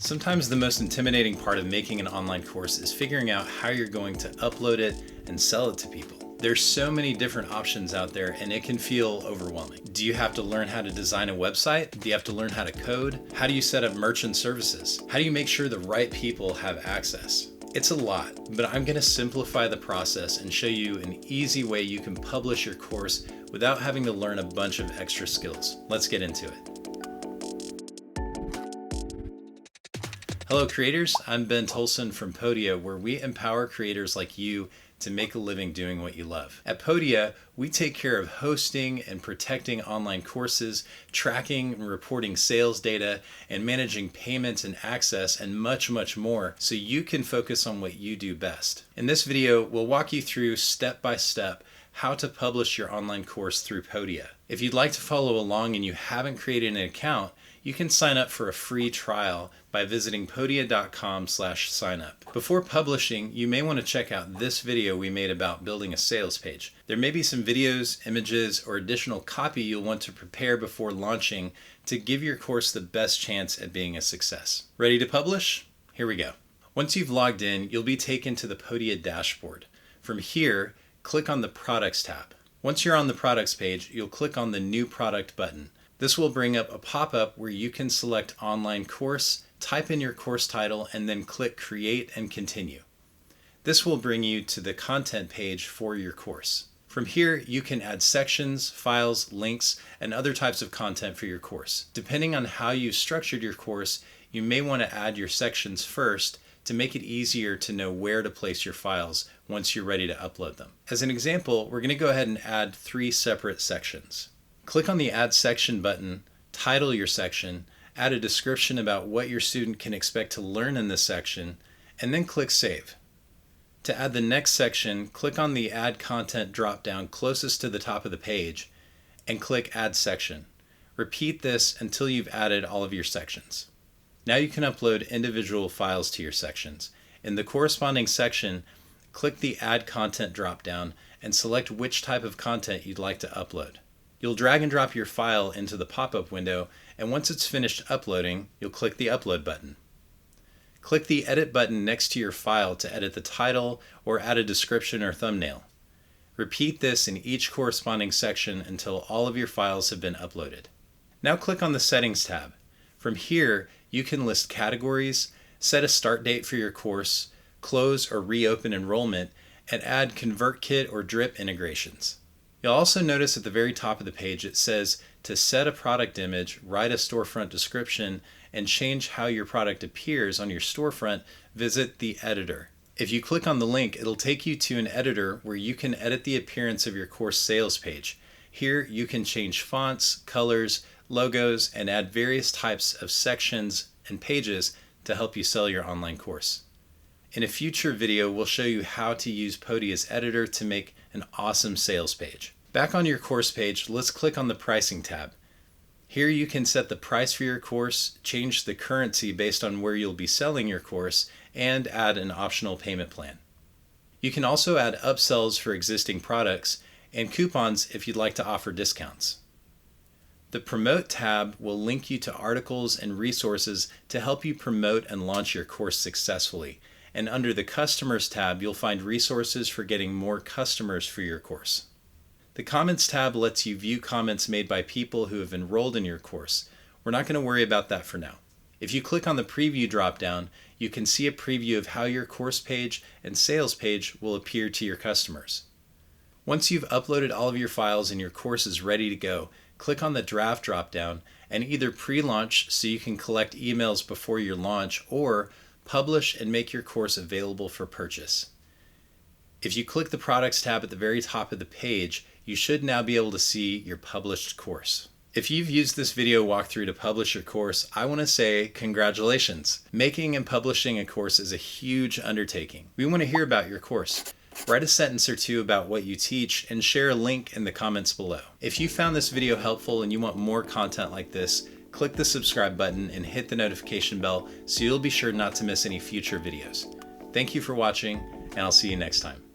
Sometimes the most intimidating part of making an online course is figuring out how you're going to upload it and sell it to people. There's so many different options out there and it can feel overwhelming. Do you have to learn how to design a website? Do you have to learn how to code? How do you set up merchant services? How do you make sure the right people have access? It's a lot, but I'm going to simplify the process and show you an easy way you can publish your course without having to learn a bunch of extra skills. Let's get into it. Hello creators, I'm Ben Tolson from Podia, where we empower creators like you to make a living doing what you love. At Podia, we take care of hosting and protecting online courses, tracking and reporting sales data, and managing payments and access, and much, much more, so you can focus on what you do best. In this video, we'll walk you through step by step how to publish your online course through Podia. If you'd like to follow along and you haven't created an account, you can sign up for a free trial by visiting podia.com/signup. Before publishing, you may want to check out this video we made about building a sales page. There may be some videos, images, or additional copy you'll want to prepare before launching to give your course the best chance at being a success. Ready to publish? Here we go. Once you've logged in, you'll be taken to the Podia dashboard. From here, click on the Products tab. Once you're on the Products page, you'll click on the New Product button. This will bring up a pop-up where you can select Online Course, type in your course title, and then click Create and Continue. This will bring you to the content page for your course. From here, you can add sections, files, links, and other types of content for your course. Depending on how you've structured your course, you may want to add your sections first to make it easier to know where to place your files once you're ready to upload them. As an example, we're going to go ahead and add 3 separate sections. Click on the Add Section button, title your section, add a description about what your student can expect to learn in this section, and then click Save. To add the next section, click on the Add Content drop-down closest to the top of the page and click Add Section. Repeat this until you've added all of your sections. Now you can upload individual files to your sections. In the corresponding section, click the Add Content drop-down and select which type of content you'd like to upload. You'll drag and drop your file into the pop-up window, and once it's finished uploading, you'll click the Upload button. Click the Edit button next to your file to edit the title or add a description or thumbnail. Repeat this in each corresponding section until all of your files have been uploaded. Now click on the Settings tab. From here, you can list categories, set a start date for your course, close or reopen enrollment, and add ConvertKit or drip integrations. You'll also notice at the very top of the page it says to set a product image, write a storefront description, and change how your product appears on your storefront, visit the editor. If you click on the link, it'll take you to an editor where you can edit the appearance of your course sales page. Here you can change fonts, colors, logos, and add various types of sections and pages to help you sell your online course. In a future video, we'll show you how to use Podia's editor to make an awesome sales page. Back on your course page, let's click on the Pricing tab. Here you can set the price for your course, change the currency based on where you'll be selling your course, and add an optional payment plan. You can also add upsells for existing products and coupons if you'd like to offer discounts. The Promote tab will link you to articles and resources to help you promote and launch your course successfully. And under the Customers tab, you'll find resources for getting more customers for your course. The Comments tab lets you view comments made by people who have enrolled in your course. We're not going to worry about that for now. If you click on the Preview drop-down, you can see a preview of how your course page and sales page will appear to your customers. Once you've uploaded all of your files and your course is ready to go, click on the Draft drop-down and either pre-launch so you can collect emails before your launch, or publish and make your course available for purchase. If you click the Products tab at the very top of the page, you should now be able to see your published course. If you've used this video walkthrough to publish your course, I want to say congratulations. Making and publishing a course is a huge undertaking. We want to hear about your course. Write a sentence or two about what you teach and share a link in the comments below. If you found this video helpful and you want more content like this, click the subscribe button and hit the notification bell so you'll be sure not to miss any future videos. Thank you for watching, and I'll see you next time.